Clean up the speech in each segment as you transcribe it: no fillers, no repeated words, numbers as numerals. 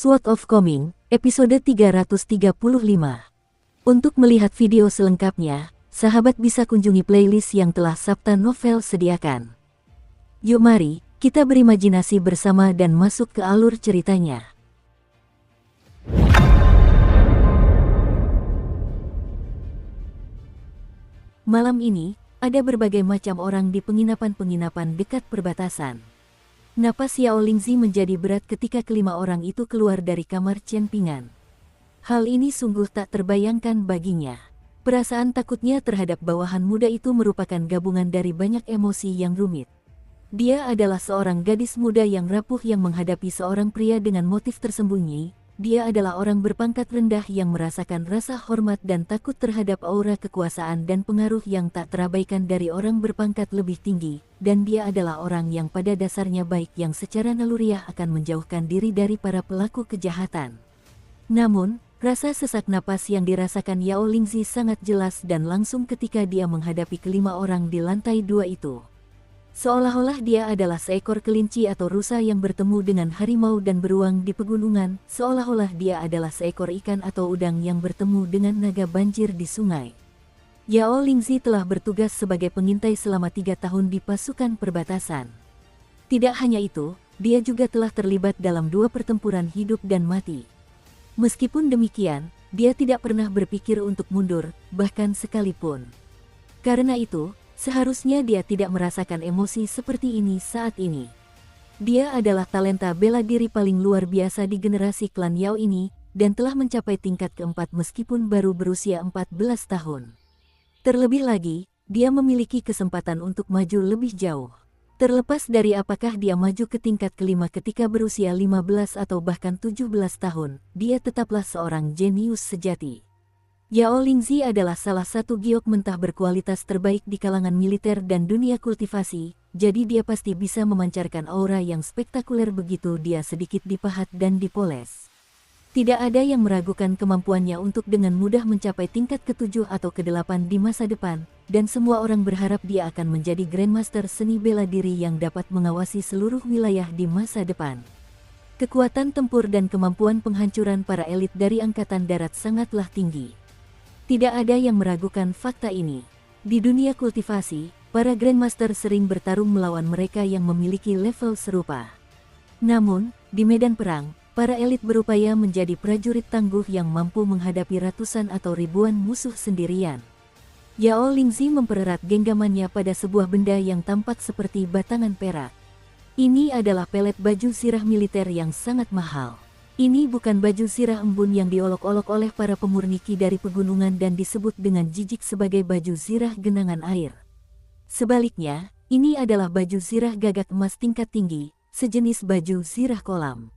Sword of Coming, episode 335. Untuk melihat video selengkapnya, sahabat bisa kunjungi playlist yang telah Sabta Novel sediakan. Yuk mari, kita berimajinasi bersama dan masuk ke alur ceritanya. Malam ini, ada berbagai macam orang di penginapan-penginapan dekat perbatasan. Napas Yao Lingzi menjadi berat ketika kelima orang itu keluar dari kamar Chen Pingan. Hal ini sungguh tak terbayangkan baginya. Perasaan takutnya terhadap bawahan muda itu merupakan gabungan dari banyak emosi yang rumit. Dia adalah seorang gadis muda yang rapuh yang menghadapi seorang pria dengan motif tersembunyi. Dia adalah orang berpangkat rendah yang merasakan rasa hormat dan takut terhadap aura kekuasaan dan pengaruh yang tak terabaikan dari orang berpangkat lebih tinggi, dan dia adalah orang yang pada dasarnya baik yang secara naluriah akan menjauhkan diri dari para pelaku kejahatan. Namun, rasa sesak napas yang dirasakan Yao Lingzi sangat jelas dan langsung ketika dia menghadapi kelima orang di lantai 2 itu. Seolah-olah dia adalah seekor kelinci atau rusa yang bertemu dengan harimau dan beruang di pegunungan, seolah-olah dia adalah seekor ikan atau udang yang bertemu dengan naga banjir di sungai. Yao Lingzi telah bertugas sebagai pengintai selama 3 tahun di pasukan perbatasan. Tidak hanya itu, dia juga telah terlibat dalam 2 pertempuran hidup dan mati. Meskipun demikian, dia tidak pernah berpikir untuk mundur, bahkan sekalipun. Karena itu, seharusnya dia tidak merasakan emosi seperti ini saat ini. Dia adalah talenta bela diri paling luar biasa di generasi klan Yao ini, dan telah mencapai tingkat keempat meskipun baru berusia 14 tahun. Terlebih lagi, dia memiliki kesempatan untuk maju lebih jauh. Terlepas dari apakah dia maju ke tingkat kelima ketika berusia 15 atau bahkan 17 tahun, dia tetaplah seorang jenius sejati. Yao Lingzi adalah salah satu giok mentah berkualitas terbaik di kalangan militer dan dunia kultivasi, jadi dia pasti bisa memancarkan aura yang spektakuler begitu dia sedikit dipahat dan dipoles. Tidak ada yang meragukan kemampuannya untuk dengan mudah mencapai tingkat ke-7 atau ke-8 di masa depan, dan semua orang berharap dia akan menjadi Grandmaster seni bela diri yang dapat mengawasi seluruh wilayah di masa depan. Kekuatan tempur dan kemampuan penghancuran para elit dari Angkatan Darat sangatlah tinggi. Tidak ada yang meragukan fakta ini. Di dunia kultivasi, para Grandmaster sering bertarung melawan mereka yang memiliki level serupa. Namun, di medan perang, para elit berupaya menjadi prajurit tangguh yang mampu menghadapi ratusan atau ribuan musuh sendirian. Yao Lingzi mempererat genggamannya pada sebuah benda yang tampak seperti batangan perak. Ini adalah pelet baju sirah militer yang sangat mahal. Ini bukan baju sirah embun yang diolok-olok oleh para pemurniki dari pegunungan dan disebut dengan jijik sebagai baju sirah genangan air. Sebaliknya, ini adalah baju sirah gagak emas tingkat tinggi, sejenis baju sirah kolam.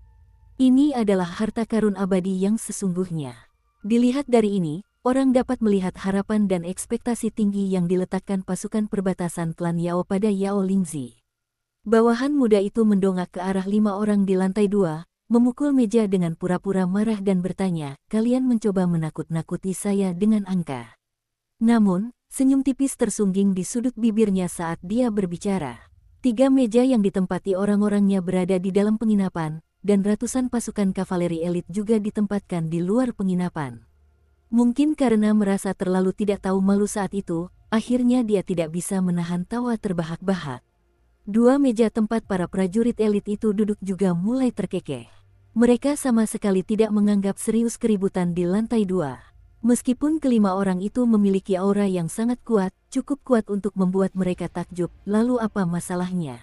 Ini adalah harta karun abadi yang sesungguhnya. Dilihat dari ini, orang dapat melihat harapan dan ekspektasi tinggi yang diletakkan pasukan perbatasan klan Yao pada Yao Lingzi. Bawahan muda itu mendongak ke arah 5 orang di lantai 2, memukul meja dengan pura-pura marah dan bertanya, "Kalian mencoba menakut-nakuti saya dengan angka." Namun, senyum tipis tersungging di sudut bibirnya saat dia berbicara. 3 meja yang ditempati orang-orangnya berada di dalam penginapan, dan ratusan pasukan kavaleri elit juga ditempatkan di luar penginapan. Mungkin karena merasa terlalu tidak tahu malu saat itu, akhirnya dia tidak bisa menahan tawa terbahak-bahak. 2 meja tempat para prajurit elit itu duduk juga mulai terkekeh. Mereka sama sekali tidak menganggap serius keributan di lantai 2. Meskipun kelima orang itu memiliki aura yang sangat kuat, cukup kuat untuk membuat mereka takjub, lalu apa masalahnya?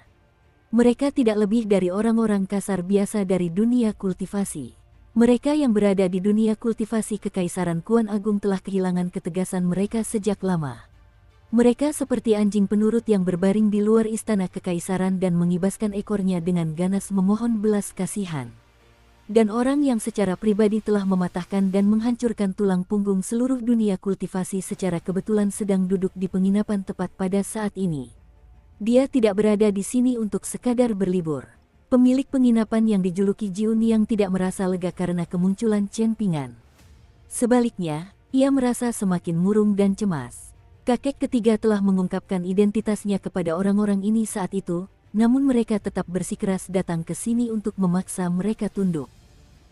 Mereka tidak lebih dari orang-orang kasar biasa dari dunia kultivasi. Mereka yang berada di dunia kultivasi Kekaisaran Kuan Agung telah kehilangan ketegasan mereka sejak lama. Mereka seperti anjing penurut yang berbaring di luar istana kekaisaran dan mengibaskan ekornya dengan ganas memohon belas kasihan. Dan orang yang secara pribadi telah mematahkan dan menghancurkan tulang punggung seluruh dunia kultivasi secara kebetulan sedang duduk di penginapan tepat pada saat ini. Dia tidak berada di sini untuk sekadar berlibur. Pemilik penginapan yang dijuluki Jiun yang tidak merasa lega karena kemunculan Chen Pingan. Sebaliknya, ia merasa semakin murung dan cemas. Kakek ketiga telah mengungkapkan identitasnya kepada orang-orang ini saat itu, namun mereka tetap bersikeras datang ke sini untuk memaksa mereka tunduk.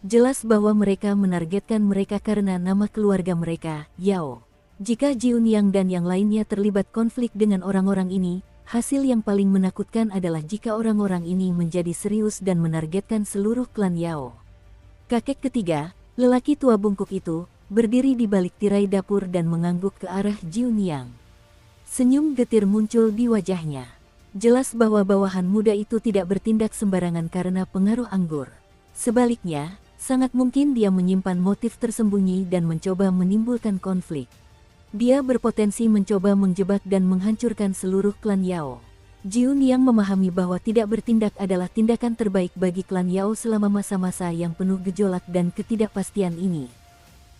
Jelas bahwa mereka menargetkan mereka karena nama keluarga mereka, Yao. Jika Jiun Yang dan yang lainnya terlibat konflik dengan orang-orang ini, hasil yang paling menakutkan adalah jika orang-orang ini menjadi serius dan menargetkan seluruh klan Yao. Kakek ketiga, lelaki tua bungkuk itu, berdiri di balik tirai dapur dan mengangguk ke arah Jiun Yang. Senyum getir muncul di wajahnya. Jelas bahwa bawahan muda itu tidak bertindak sembarangan karena pengaruh anggur. Sebaliknya, sangat mungkin dia menyimpan motif tersembunyi dan mencoba menimbulkan konflik. Dia berpotensi mencoba menjebak dan menghancurkan seluruh klan Yao. Jiun Yang memahami bahwa tidak bertindak adalah tindakan terbaik bagi klan Yao selama masa-masa yang penuh gejolak dan ketidakpastian ini.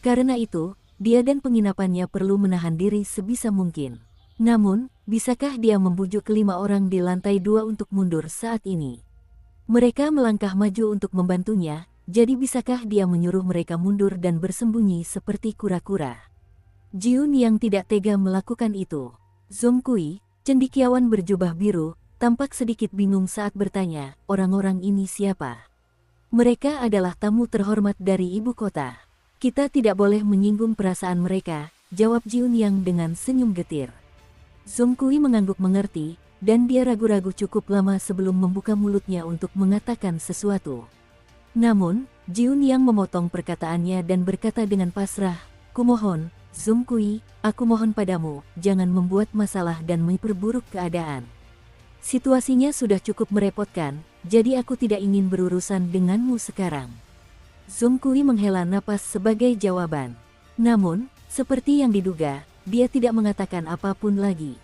Karena itu, dia dan penginapannya perlu menahan diri sebisa mungkin. Namun, bisakah dia membujuk kelima orang di lantai 2 untuk mundur saat ini? Mereka melangkah maju untuk membantunya, jadi bisakah dia menyuruh mereka mundur dan bersembunyi seperti kura-kura? Jiun Yang tidak tega melakukan itu. Zhong Kui, cendekiawan berjubah biru, tampak sedikit bingung saat bertanya, orang-orang ini siapa? Mereka adalah tamu terhormat dari ibu kota. Kita tidak boleh menyinggung perasaan mereka, jawab Jiun Yang dengan senyum getir. Zhong Kui mengangguk mengerti, dan dia ragu-ragu cukup lama sebelum membuka mulutnya untuk mengatakan sesuatu. Namun, Jiun Yang memotong perkataannya dan berkata dengan pasrah, "Kumohon, Zhong Kui, aku mohon padamu, jangan membuat masalah dan memperburuk keadaan. Situasinya sudah cukup merepotkan, jadi aku tidak ingin berurusan denganmu sekarang." Zhong Kui menghela napas sebagai jawaban. Namun, seperti yang diduga, dia tidak mengatakan apapun lagi.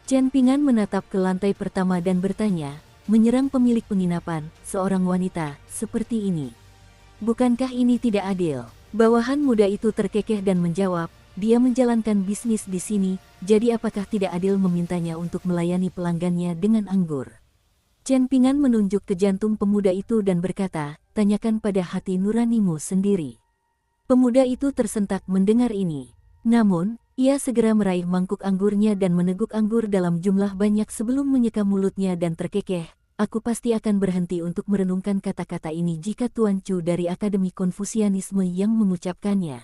Chen Pingan menatap ke lantai pertama dan bertanya, menyerang pemilik penginapan, seorang wanita, seperti ini. Bukankah ini tidak adil? Bawahan muda itu terkekeh dan menjawab, dia menjalankan bisnis di sini, jadi apakah tidak adil memintanya untuk melayani pelanggannya dengan anggur? Chen Pingan menunjuk ke jantung pemuda itu dan berkata, tanyakan pada hati nuranimu sendiri. Pemuda itu tersentak mendengar ini. Namun, ia segera meraih mangkuk anggurnya dan meneguk anggur dalam jumlah banyak sebelum menyeka mulutnya dan terkekeh. Aku pasti akan berhenti untuk merenungkan kata-kata ini jika Tuan Chu dari Akademi Konfusianisme yang mengucapkannya.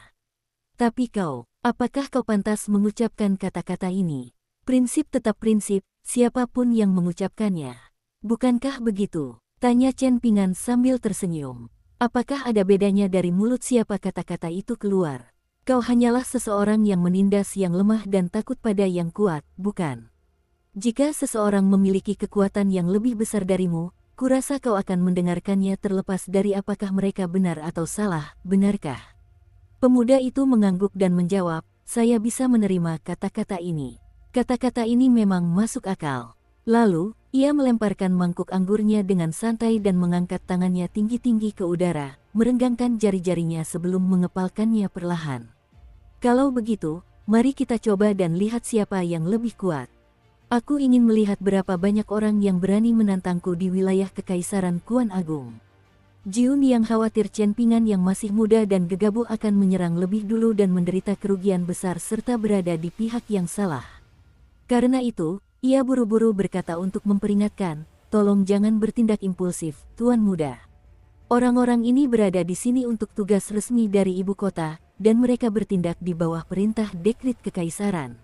Tapi kau, apakah kau pantas mengucapkan kata-kata ini? Prinsip tetap prinsip, siapapun yang mengucapkannya. Bukankah begitu? Tanya Chen Pingan sambil tersenyum. Apakah ada bedanya dari mulut siapa kata-kata itu keluar? Kau hanyalah seseorang yang menindas yang lemah dan takut pada yang kuat, bukan? Jika seseorang memiliki kekuatan yang lebih besar darimu, kurasa kau akan mendengarkannya terlepas dari apakah mereka benar atau salah, benarkah? Pemuda itu mengangguk dan menjawab, saya bisa menerima kata-kata ini. Kata-kata ini memang masuk akal. Lalu, ia melemparkan mangkuk anggurnya dengan santai dan mengangkat tangannya tinggi-tinggi ke udara, merenggangkan jari-jarinya sebelum mengepalkannya perlahan. Kalau begitu, mari kita coba dan lihat siapa yang lebih kuat. Aku ingin melihat berapa banyak orang yang berani menantangku di wilayah Kekaisaran Kuan Agung. Jiun Yang khawatir Chen Pingan yang masih muda dan gegabah akan menyerang lebih dulu dan menderita kerugian besar serta berada di pihak yang salah. Karena itu, ia buru-buru berkata untuk memperingatkan, tolong jangan bertindak impulsif, Tuan Muda. Orang-orang ini berada di sini untuk tugas resmi dari ibu kota, dan mereka bertindak di bawah perintah dekrit kekaisaran.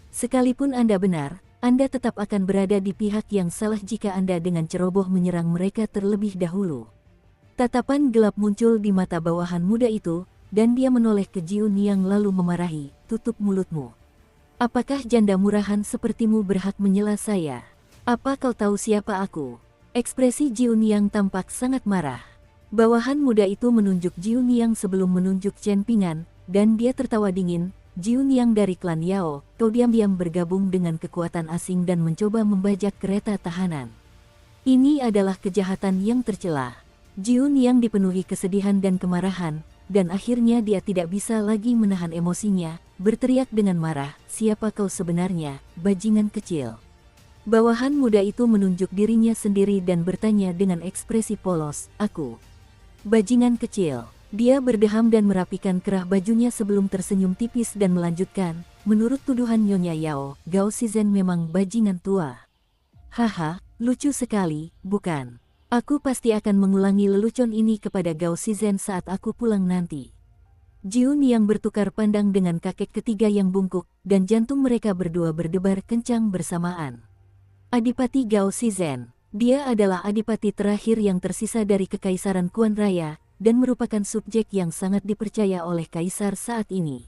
Sekalipun Anda benar, Anda tetap akan berada di pihak yang salah jika Anda dengan ceroboh menyerang mereka terlebih dahulu. Tatapan gelap muncul di mata bawahan muda itu, dan dia menoleh ke Jiun Yang lalu memarahi, tutup mulutmu. Apakah janda murahan sepertimu berhak menyela saya? Apa kau tahu siapa aku? Ekspresi Jiun Yang tampak sangat marah. Bawahan muda itu menunjuk Jiun Yang sebelum menunjuk Chen Pingan, dan dia tertawa dingin. Jiun Yang dari klan Yao, kau diam-diam bergabung dengan kekuatan asing dan mencoba membajak kereta tahanan. Ini adalah kejahatan yang tercela. Jiun Yang dipenuhi kesedihan dan kemarahan, dan akhirnya dia tidak bisa lagi menahan emosinya, berteriak dengan marah, siapa kau sebenarnya, bajingan kecil? Bawahan muda itu menunjuk dirinya sendiri dan bertanya dengan ekspresi polos, aku. Bajingan kecil. Dia berdeham dan merapikan kerah bajunya sebelum tersenyum tipis dan melanjutkan, menurut tuduhan Nyonya Yao, Gao Shizhen memang bajingan tua. Haha, lucu sekali, bukan? Aku pasti akan mengulangi lelucon ini kepada Gao Shizen saat aku pulang nanti. Jiun yang bertukar pandang dengan kakek ketiga yang bungkuk, dan jantung mereka berdua berdebar kencang bersamaan. Adipati Gao Shizen, dia adalah adipati terakhir yang tersisa dari Kekaisaran Kuan Raya, dan merupakan subjek yang sangat dipercaya oleh Kaisar saat ini.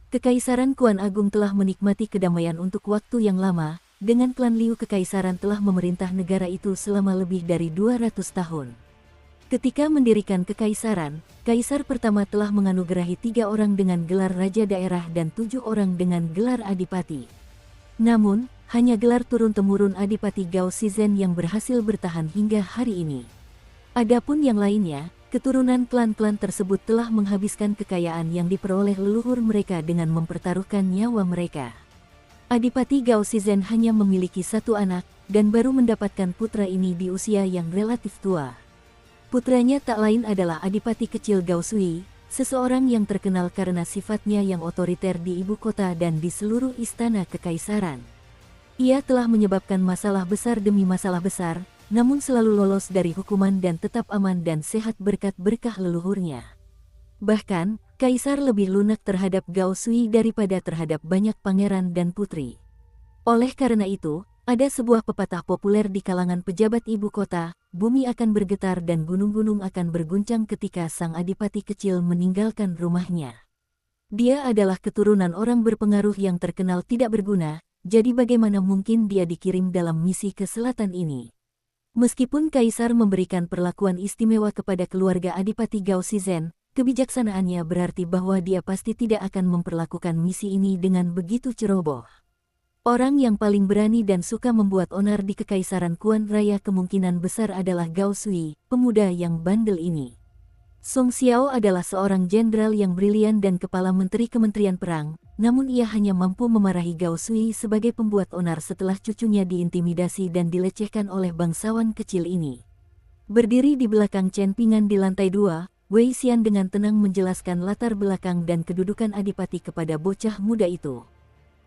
Kekaisaran Kuan Agung telah menikmati kedamaian untuk waktu yang lama, dengan klan Liu Kekaisaran telah memerintah negara itu selama lebih dari 200 tahun. Ketika mendirikan kekaisaran, Kaisar pertama telah menganugerahi 3 orang dengan gelar Raja Daerah dan 7 orang dengan gelar Adipati. Namun, hanya gelar turun-temurun Adipati Gao Shizen yang berhasil bertahan hingga hari ini. Adapun yang lainnya, keturunan klan-klan tersebut telah menghabiskan kekayaan yang diperoleh leluhur mereka dengan mempertaruhkan nyawa mereka. Adipati Gao Shizen hanya memiliki 1 anak, dan baru mendapatkan putra ini di usia yang relatif tua. Putranya tak lain adalah Adipati kecil Gao Sui, seseorang yang terkenal karena sifatnya yang otoriter di ibu kota dan di seluruh istana kekaisaran. Ia telah menyebabkan masalah besar demi masalah besar, namun selalu lolos dari hukuman dan tetap aman dan sehat berkat berkah leluhurnya. Bahkan, Kaisar lebih lunak terhadap Gao Sui daripada terhadap banyak pangeran dan putri. Oleh karena itu, ada sebuah pepatah populer di kalangan pejabat ibu kota, bumi akan bergetar dan gunung-gunung akan berguncang ketika sang adipati kecil meninggalkan rumahnya. Dia adalah keturunan orang berpengaruh yang terkenal tidak berguna, jadi bagaimana mungkin dia dikirim dalam misi ke selatan ini? Meskipun Kaisar memberikan perlakuan istimewa kepada keluarga Adipati Gao Shizen, kebijaksanaannya berarti bahwa dia pasti tidak akan memperlakukan misi ini dengan begitu ceroboh. Orang yang paling berani dan suka membuat onar di Kekaisaran Kuan Raya kemungkinan besar adalah Gao Sui, pemuda yang bandel ini. Song Xiao adalah seorang jenderal yang brilian dan kepala menteri Kementerian Perang, namun ia hanya mampu memarahi Gao Sui sebagai pembuat onar setelah cucunya diintimidasi dan dilecehkan oleh bangsawan kecil ini. Berdiri di belakang Chen Ping'an di lantai 2, Wei Xian dengan tenang menjelaskan latar belakang dan kedudukan adipati kepada bocah muda itu.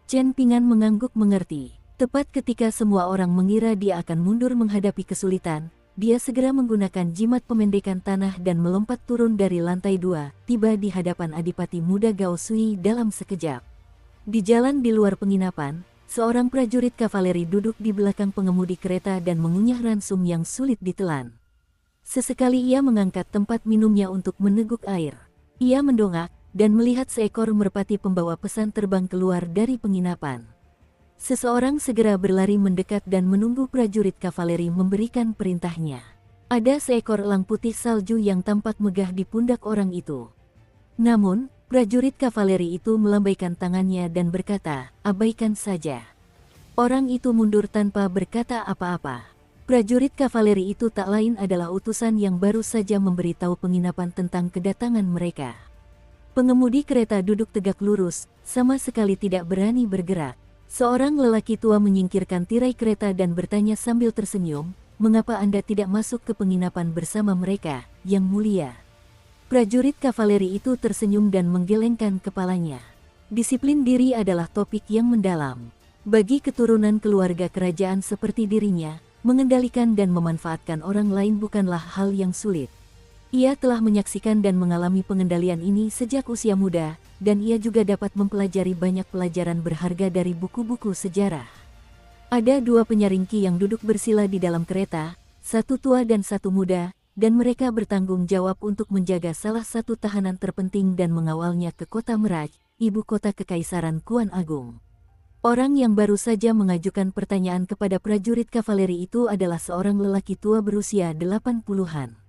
Chen Ping'an mengangguk mengerti. Tepat ketika semua orang mengira dia akan mundur menghadapi kesulitan, dia segera menggunakan jimat pemendekan tanah dan melompat turun dari lantai 2, tiba di hadapan adipati muda Gao Sui dalam sekejap. Di jalan di luar penginapan, seorang prajurit kavaleri duduk di belakang pengemudi kereta dan mengunyah ransum yang sulit ditelan. Sesekali ia mengangkat tempat minumnya untuk meneguk air. Ia mendongak dan melihat seekor merpati pembawa pesan terbang keluar dari penginapan. Seseorang segera berlari mendekat dan menunggu prajurit kavaleri memberikan perintahnya. Ada seekor elang putih salju yang tampak megah di pundak orang itu. Namun, prajurit kavaleri itu melambaikan tangannya dan berkata, "Abaikan saja." Orang itu mundur tanpa berkata apa-apa. Prajurit kavaleri itu tak lain adalah utusan yang baru saja memberitahu penginapan tentang kedatangan mereka. Pengemudi kereta duduk tegak lurus, sama sekali tidak berani bergerak. Seorang lelaki tua menyingkirkan tirai kereta dan bertanya sambil tersenyum, "Mengapa Anda tidak masuk ke penginapan bersama mereka, Yang Mulia?" Prajurit kavaleri itu tersenyum dan menggelengkan kepalanya. Disiplin diri adalah topik yang mendalam. Bagi keturunan keluarga kerajaan seperti dirinya, mengendalikan dan memanfaatkan orang lain bukanlah hal yang sulit. Ia telah menyaksikan dan mengalami pengendalian ini sejak usia muda, dan ia juga dapat mempelajari banyak pelajaran berharga dari buku-buku sejarah. Ada 2 penyaringki yang duduk bersila di dalam kereta, 1 tua dan 1 muda, dan mereka bertanggung jawab untuk menjaga salah satu tahanan terpenting dan mengawalnya ke kota Meraj, ibu kota Kekaisaran Kuan Agung. Orang yang baru saja mengajukan pertanyaan kepada prajurit kavaleri itu adalah seorang lelaki tua berusia 80-an.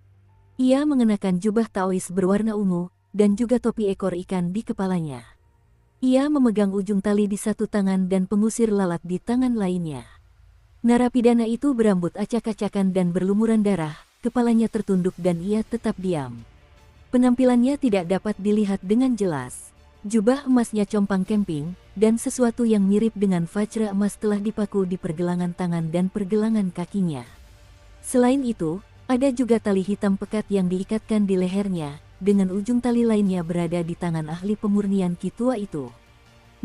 Ia mengenakan jubah Taois berwarna ungu, dan juga topi ekor ikan di kepalanya. Ia memegang ujung tali di satu tangan dan pengusir lalat di tangan lainnya. Narapidana itu berambut acak-acakan dan berlumuran darah, kepalanya tertunduk dan ia tetap diam. Penampilannya tidak dapat dilihat dengan jelas. Jubah emasnya compang camping, dan sesuatu yang mirip dengan vajra emas telah dipaku di pergelangan tangan dan pergelangan kakinya. Selain itu, ada juga tali hitam pekat yang diikatkan di lehernya, dengan ujung tali lainnya berada di tangan ahli pemurnian Ki tua itu.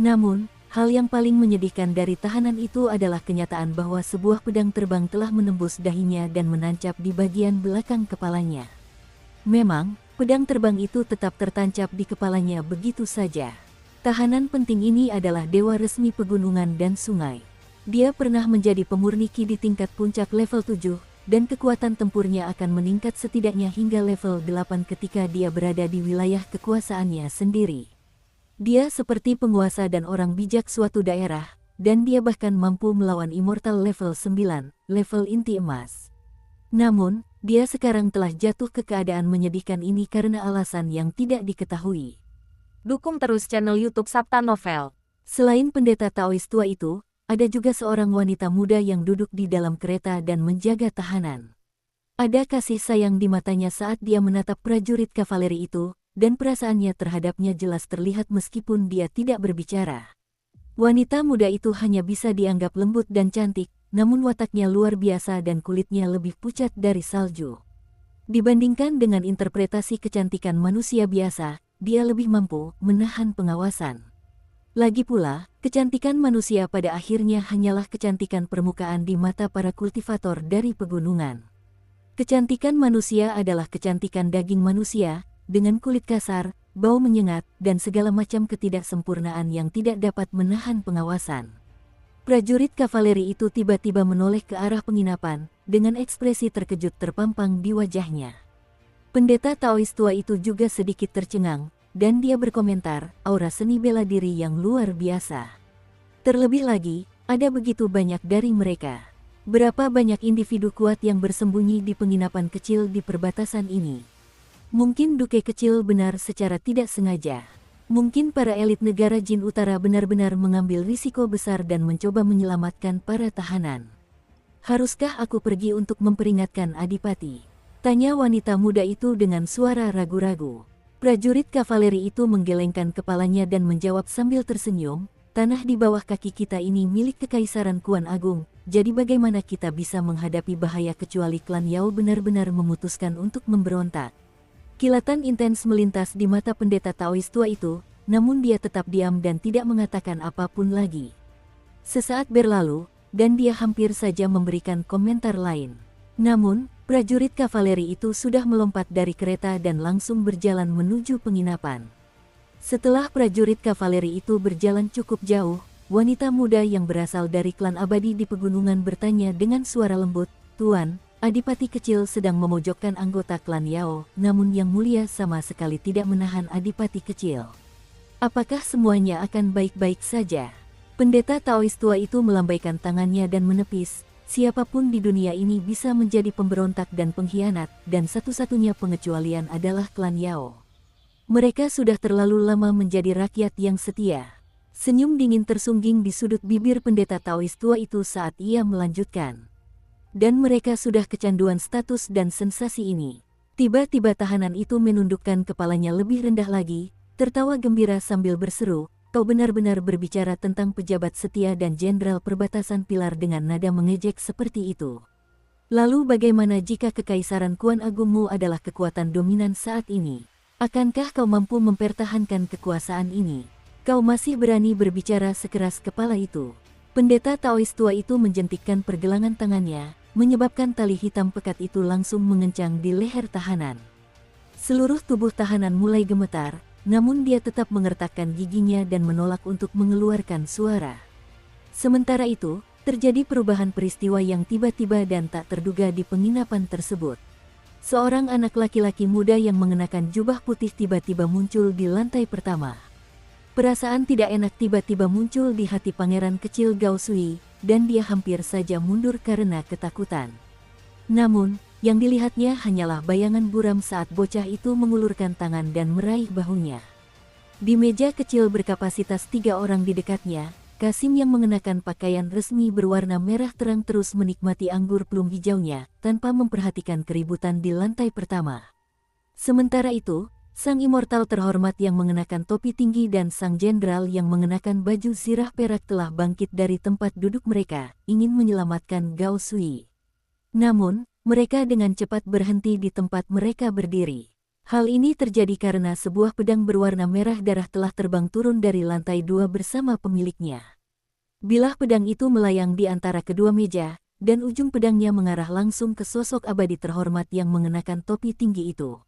Namun, Hal yang paling menyedihkan dari tahanan itu adalah kenyataan bahwa sebuah pedang terbang telah menembus dahinya dan menancap di bagian belakang kepalanya. Memang, pedang terbang itu tetap tertancap di kepalanya begitu saja. Tahanan penting ini adalah dewa resmi pegunungan dan sungai. Dia pernah menjadi pemurni ki di tingkat puncak level 7, dan kekuatan tempurnya akan meningkat setidaknya hingga level 8 ketika dia berada di wilayah kekuasaannya sendiri. Dia seperti penguasa dan orang bijak suatu daerah, dan dia bahkan mampu melawan immortal level 9, level inti emas. Namun, dia sekarang telah jatuh ke keadaan menyedihkan ini karena alasan yang tidak diketahui. Dukung terus channel YouTube Sabta Novel. Selain pendeta Taois tua itu, ada juga seorang wanita muda yang duduk di dalam kereta dan menjaga tahanan. Ada kasih sayang di matanya saat dia menatap prajurit kavaleri itu, dan perasaannya terhadapnya jelas terlihat meskipun dia tidak berbicara. Wanita muda itu hanya bisa dianggap lembut dan cantik, namun wataknya luar biasa dan kulitnya lebih pucat dari salju. Dibandingkan dengan interpretasi kecantikan manusia biasa, dia lebih mampu menahan pengawasan. Lagi pula, kecantikan manusia pada akhirnya hanyalah kecantikan permukaan di mata para kultivator dari pegunungan. Kecantikan manusia adalah kecantikan daging manusia, dengan kulit kasar, bau menyengat, dan segala macam ketidaksempurnaan yang tidak dapat menahan pengawasan. Prajurit kavaleri itu tiba-tiba menoleh ke arah penginapan, dengan ekspresi terkejut terpampang di wajahnya. Pendeta Taois tua itu juga sedikit tercengang, dan dia berkomentar, aura seni bela diri yang luar biasa. Terlebih lagi, ada begitu banyak dari mereka. Berapa banyak individu kuat yang bersembunyi di penginapan kecil di perbatasan ini. Mungkin Duke kecil benar secara tidak sengaja. Mungkin para elit negara Jin Utara benar-benar mengambil risiko besar dan mencoba menyelamatkan para tahanan. Haruskah aku pergi untuk memperingatkan Adipati? Tanya wanita muda itu dengan suara ragu-ragu. Prajurit kavaleri itu menggelengkan kepalanya dan menjawab sambil tersenyum, tanah di bawah kaki kita ini milik Kekaisaran Kuan Agung, jadi bagaimana kita bisa menghadapi bahaya kecuali klan Yao benar-benar memutuskan untuk memberontak. Kilatan intens melintas di mata pendeta Taois tua itu, namun dia tetap diam dan tidak mengatakan apapun lagi. Sesaat berlalu, dan dia hampir saja memberikan komentar lain. Namun, prajurit kavaleri itu sudah melompat dari kereta dan langsung berjalan menuju penginapan. Setelah prajurit kavaleri itu berjalan cukup jauh, wanita muda yang berasal dari klan abadi di pegunungan bertanya dengan suara lembut, "Tuan, Adipati kecil sedang memojokkan anggota klan Yao, namun Yang Mulia sama sekali tidak menahan Adipati kecil. Apakah semuanya akan baik-baik saja?" Pendeta Taois tua itu melambaikan tangannya dan menepis, "Siapapun di dunia ini bisa menjadi pemberontak dan pengkhianat, dan satu-satunya pengecualian adalah klan Yao. Mereka sudah terlalu lama menjadi rakyat yang setia." Senyum dingin tersungging di sudut bibir pendeta Taois tua itu saat ia melanjutkan. "Dan mereka sudah kecanduan status dan sensasi ini." Tiba-tiba tahanan itu menundukkan kepalanya lebih rendah lagi, tertawa gembira sambil berseru, "Kau benar-benar berbicara tentang pejabat setia dan jenderal perbatasan pilar dengan nada mengejek seperti itu. Lalu bagaimana jika Kekaisaran Kuan Agungmu adalah kekuatan dominan saat ini? Akankah kau mampu mempertahankan kekuasaan ini? Kau masih berani berbicara sekeras kepala itu?" Pendeta Taois tua itu menjentikkan pergelangan tangannya, menyebabkan tali hitam pekat itu langsung mengencang di leher tahanan. Seluruh tubuh tahanan mulai gemetar, namun dia tetap mengertakkan giginya dan menolak untuk mengeluarkan suara. Sementara itu, terjadi perubahan peristiwa yang tiba-tiba dan tak terduga di penginapan tersebut. Seorang anak laki-laki muda yang mengenakan jubah putih tiba-tiba muncul di lantai pertama. Perasaan tidak enak tiba-tiba muncul di hati pangeran kecil Gao Sui, dan dia hampir saja mundur karena ketakutan. Namun, yang dilihatnya hanyalah bayangan buram saat bocah itu mengulurkan tangan dan meraih bahunya. Di meja kecil berkapasitas 3 orang di dekatnya, Kasim yang mengenakan pakaian resmi berwarna merah terang terus menikmati anggur plum hijaunya, tanpa memperhatikan keributan di lantai pertama. Sementara itu, sang immortal terhormat yang mengenakan topi tinggi dan sang jenderal yang mengenakan baju zirah perak telah bangkit dari tempat duduk mereka, ingin menyelamatkan Gao Sui. Namun, mereka dengan cepat berhenti di tempat mereka berdiri. Hal ini terjadi karena sebuah pedang berwarna merah darah telah terbang turun dari lantai 2 bersama pemiliknya. Bilah pedang itu melayang di antara kedua meja, dan ujung pedangnya mengarah langsung ke sosok abadi terhormat yang mengenakan topi tinggi itu.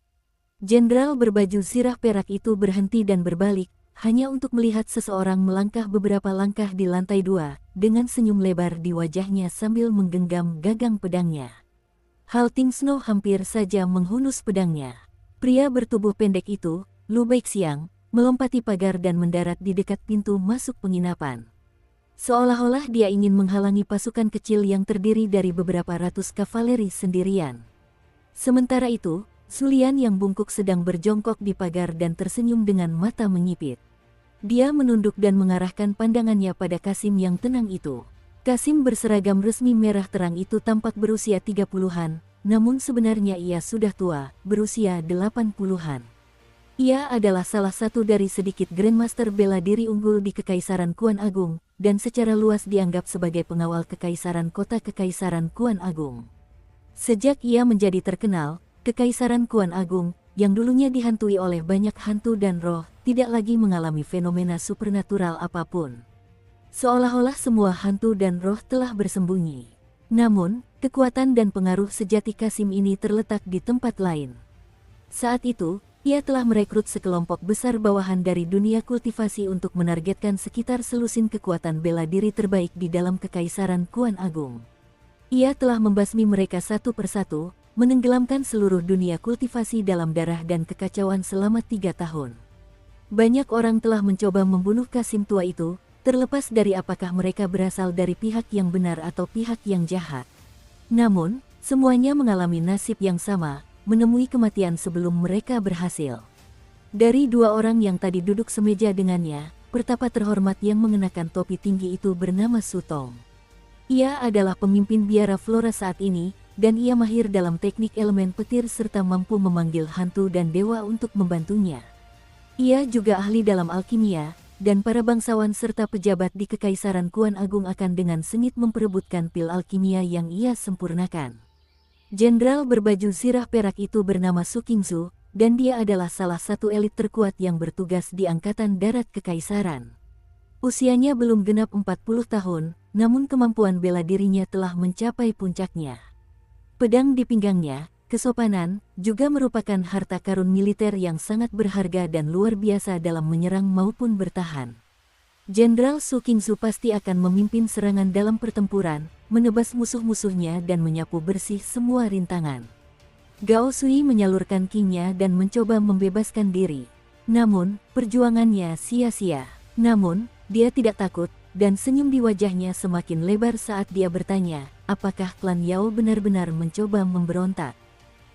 Jenderal berbaju zirah perak itu berhenti dan berbalik, hanya untuk melihat seseorang melangkah beberapa langkah di lantai 2, dengan senyum lebar di wajahnya sambil menggenggam gagang pedangnya. Hal Ting Snow hampir saja menghunus pedangnya. Pria bertubuh pendek itu, Lu Baixiang, melompati pagar dan mendarat di dekat pintu masuk penginapan. Seolah-olah dia ingin menghalangi pasukan kecil yang terdiri dari beberapa ratus kavaleri sendirian. Sementara itu, Zulian yang bungkuk sedang berjongkok di pagar dan tersenyum dengan mata menyipit. Dia menunduk dan mengarahkan pandangannya pada Kasim yang tenang itu. Kasim berseragam resmi merah terang itu tampak berusia 30-an, namun sebenarnya ia sudah tua, berusia 80-an. Ia adalah salah satu dari sedikit Grandmaster bela diri unggul di Kekaisaran Kuan Agung, dan secara luas dianggap sebagai pengawal Kekaisaran Kota Kekaisaran Kuan Agung. Sejak ia menjadi terkenal, Kekaisaran Kuan Agung, yang dulunya dihantui oleh banyak hantu dan roh, tidak lagi mengalami fenomena supernatural apapun. Seolah-olah semua hantu dan roh telah bersembunyi. Namun, kekuatan dan pengaruh sejati Kasim ini terletak di tempat lain. Saat itu, ia telah merekrut sekelompok besar bawahan dari dunia kultivasi untuk menargetkan sekitar selusin kekuatan bela diri terbaik di dalam Kekaisaran Kuan Agung. Ia telah membasmi mereka satu persatu, menenggelamkan seluruh dunia kultivasi dalam darah dan kekacauan selama 3 tahun. Banyak orang telah mencoba membunuh Kasim tua itu, terlepas dari apakah mereka berasal dari pihak yang benar atau pihak yang jahat. Namun, semuanya mengalami nasib yang sama, menemui kematian sebelum mereka berhasil. Dari 2 orang yang tadi duduk semeja dengannya, pertapa terhormat yang mengenakan topi tinggi itu bernama Su Tong. Ia adalah pemimpin biara flora saat ini, dan ia mahir dalam teknik elemen petir serta mampu memanggil hantu dan dewa untuk membantunya. Ia juga ahli dalam alkimia, dan para bangsawan serta pejabat di Kekaisaran Kuan Agung akan dengan sengit memperebutkan pil alkimia yang ia sempurnakan. Jenderal berbaju zirah perak itu bernama Su Qingzu, dan dia adalah salah satu elit terkuat yang bertugas di Angkatan Darat Kekaisaran. Usianya belum genap 40 tahun, namun kemampuan bela dirinya telah mencapai puncaknya. Pedang di pinggangnya, kesopanan, juga merupakan harta karun militer yang sangat berharga dan luar biasa dalam menyerang maupun bertahan. Jenderal Su Qingzu pasti akan memimpin serangan dalam pertempuran, menebas musuh-musuhnya dan menyapu bersih semua rintangan. Gao Sui menyalurkan qingnya dan mencoba membebaskan diri. Namun, perjuangannya sia-sia. Namun, dia tidak takut, dan senyum di wajahnya semakin lebar saat dia bertanya, apakah klan Yao benar-benar mencoba memberontak.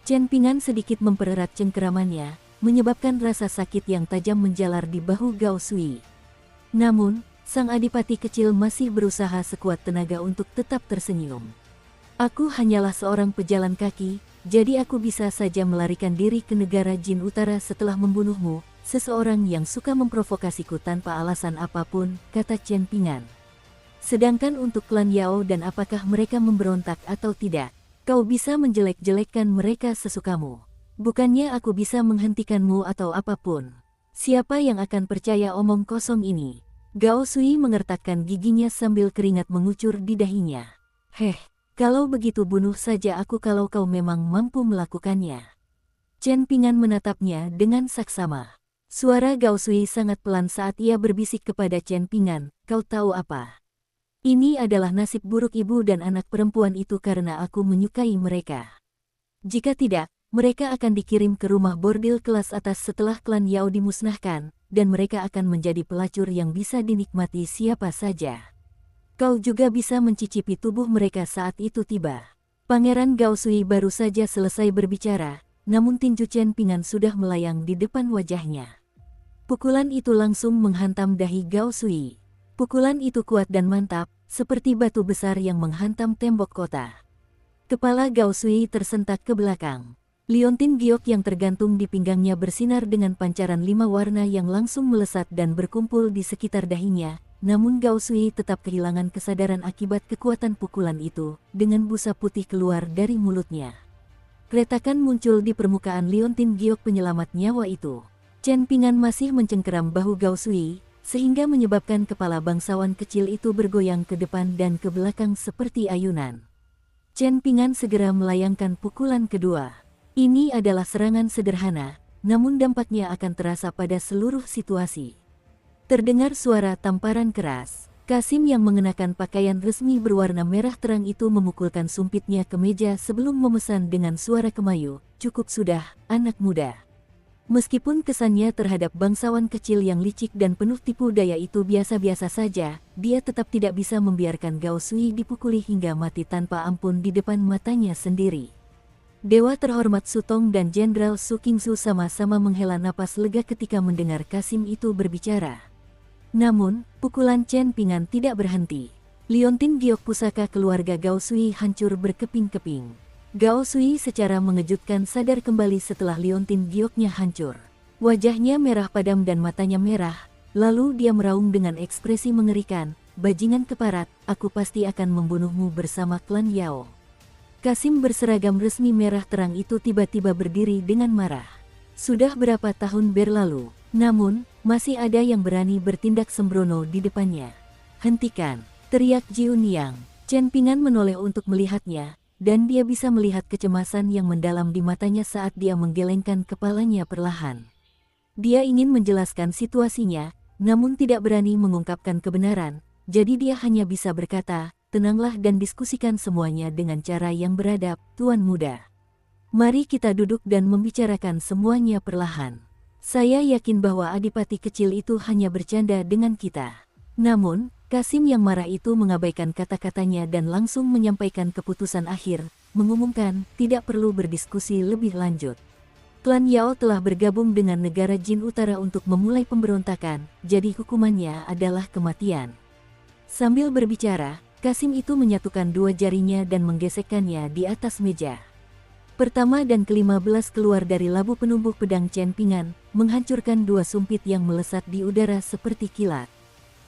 Chen Pingan sedikit mempererat cengkeramannya, menyebabkan rasa sakit yang tajam menjalar di bahu Gao Sui. Namun, sang adipati kecil masih berusaha sekuat tenaga untuk tetap tersenyum. Aku hanyalah seorang pejalan kaki, jadi aku bisa saja melarikan diri ke negara Jin Utara setelah membunuhmu, seseorang yang suka memprovokasiku tanpa alasan apapun, kata Chen Pingan. Sedangkan untuk klan Yao dan apakah mereka memberontak atau tidak, kau bisa menjelek-jelekkan mereka sesukamu. Bukannya aku bisa menghentikanmu atau apapun. Siapa yang akan percaya omong kosong ini? Gao Sui mengertakkan giginya sambil keringat mengucur di dahinya. Kalau begitu bunuh saja aku kalau kau memang mampu melakukannya. Chen Pingan menatapnya dengan saksama. Suara Gao Sui sangat pelan saat ia berbisik kepada Chen Pingan, kau tahu apa? Ini adalah nasib buruk ibu dan anak perempuan itu karena aku menyukai mereka. Jika tidak, mereka akan dikirim ke rumah bordil kelas atas setelah klan Yao dimusnahkan, dan mereka akan menjadi pelacur yang bisa dinikmati siapa saja. Kau juga bisa mencicipi tubuh mereka saat itu tiba. Pangeran Gao Sui baru saja selesai berbicara, namun tinju Chen Pingan sudah melayang di depan wajahnya. Pukulan itu langsung menghantam dahi Gao Sui. Pukulan itu kuat dan mantap, seperti batu besar yang menghantam tembok kota. Kepala Gao Sui tersentak ke belakang. Liontin giok yang tergantung di pinggangnya bersinar dengan pancaran 5 warna yang langsung melesat dan berkumpul di sekitar dahinya, namun Gao Sui tetap kehilangan kesadaran akibat kekuatan pukulan itu, dengan busa putih keluar dari mulutnya. Retakan muncul di permukaan liontin giok penyelamat nyawa itu. Chen Ping'an masih mencengkeram bahu Gao Sui, sehingga menyebabkan kepala bangsawan kecil itu bergoyang ke depan dan ke belakang seperti ayunan. Chen Ping'an segera melayangkan pukulan kedua. Ini adalah serangan sederhana, namun dampaknya akan terasa pada seluruh situasi. Terdengar suara tamparan keras. Kasim yang mengenakan pakaian resmi berwarna merah terang itu memukulkan sumpitnya ke meja sebelum memesan dengan suara kemayu, "Cukup sudah, anak muda." Meskipun kesannya terhadap bangsawan kecil yang licik dan penuh tipu daya itu biasa-biasa saja, dia tetap tidak bisa membiarkan Gao Sui dipukuli hingga mati tanpa ampun di depan matanya sendiri. Dewa terhormat Sutong dan Jenderal Su Qingzu sama-sama menghela napas lega ketika mendengar Kasim itu berbicara. Namun, pukulan Chen Ping'an tidak berhenti. Liontin giok pusaka keluarga Gao Sui hancur berkeping-keping. Gao Sui secara mengejutkan sadar kembali setelah liontin gioknya hancur. Wajahnya merah padam dan matanya merah, lalu dia meraung dengan ekspresi mengerikan, "Bajingan keparat, aku pasti akan membunuhmu bersama klan Yao." Kasim berseragam resmi merah terang itu tiba-tiba berdiri dengan marah. Sudah berapa tahun berlalu, namun, masih ada yang berani bertindak sembrono di depannya. "Hentikan!" teriak Jiun Yang. Chen Ping'an menoleh untuk melihatnya, dan dia bisa melihat kecemasan yang mendalam di matanya saat dia menggelengkan kepalanya perlahan. Dia ingin menjelaskan situasinya, namun tidak berani mengungkapkan kebenaran, jadi dia hanya bisa berkata, "Tenanglah dan diskusikan semuanya dengan cara yang beradab, Tuan Muda. Mari kita duduk dan membicarakan semuanya perlahan. Saya yakin bahwa adipati kecil itu hanya bercanda dengan kita." Namun, Kasim yang marah itu mengabaikan kata-katanya dan langsung menyampaikan keputusan akhir, mengumumkan tidak perlu berdiskusi lebih lanjut. Klan Yao telah bergabung dengan negara Jin Utara untuk memulai pemberontakan, jadi hukumannya adalah kematian. Sambil berbicara, Kasim itu menyatukan dua jarinya dan menggesekkannya di atas meja. Pertama dan ke-15 keluar dari labu penumbuh pedang Chen Ping'an, menghancurkan dua sumpit yang melesat di udara seperti kilat.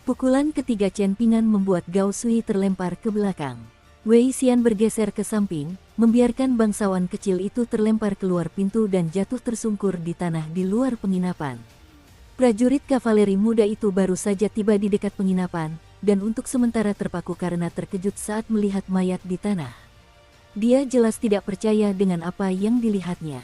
Pukulan ketiga Chen Ping'an membuat Gao Sui terlempar ke belakang. Wei Xian bergeser ke samping, membiarkan bangsawan kecil itu terlempar keluar pintu dan jatuh tersungkur di tanah di luar penginapan. Prajurit kavaleri muda itu baru saja tiba di dekat penginapan, dan untuk sementara terpaku karena terkejut saat melihat mayat di tanah. Dia jelas tidak percaya dengan apa yang dilihatnya.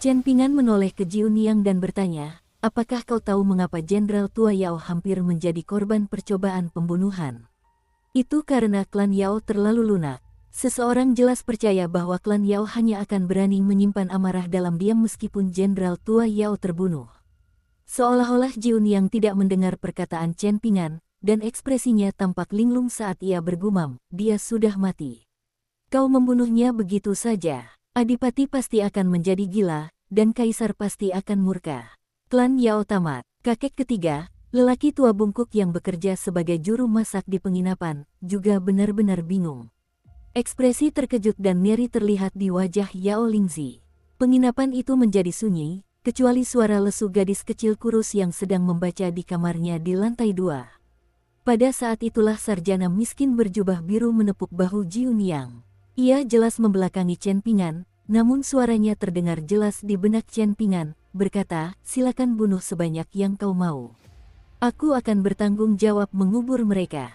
Chen Ping'an menoleh ke Jiun Yang dan bertanya, "Apakah kau tahu mengapa Jenderal tua Yao hampir menjadi korban percobaan pembunuhan?" "Itu karena klan Yao terlalu lunak. Seseorang jelas percaya bahwa klan Yao hanya akan berani menyimpan amarah dalam diam meskipun Jenderal tua Yao terbunuh." Seolah-olah Jiun Yang tidak mendengar perkataan Chen Ping'an, dan ekspresinya tampak linglung saat ia bergumam, "Dia sudah mati. Kau membunuhnya begitu saja. Adipati pasti akan menjadi gila, dan kaisar pasti akan murka." Klan Yao tamat. Kakek ketiga, lelaki tua bungkuk yang bekerja sebagai juru masak di penginapan, juga benar-benar bingung. Ekspresi terkejut dan ngeri terlihat di wajah Yao Lingzi. Penginapan itu menjadi sunyi, kecuali suara lesu gadis kecil kurus yang sedang membaca di kamarnya di lantai 2. Pada saat itulah sarjana miskin berjubah biru menepuk bahu Jiun Yang. Ia jelas membelakangi Chen Ping'an, namun suaranya terdengar jelas di benak Chen Ping'an, berkata, "Silakan bunuh sebanyak yang kau mau. Aku akan bertanggung jawab mengubur mereka."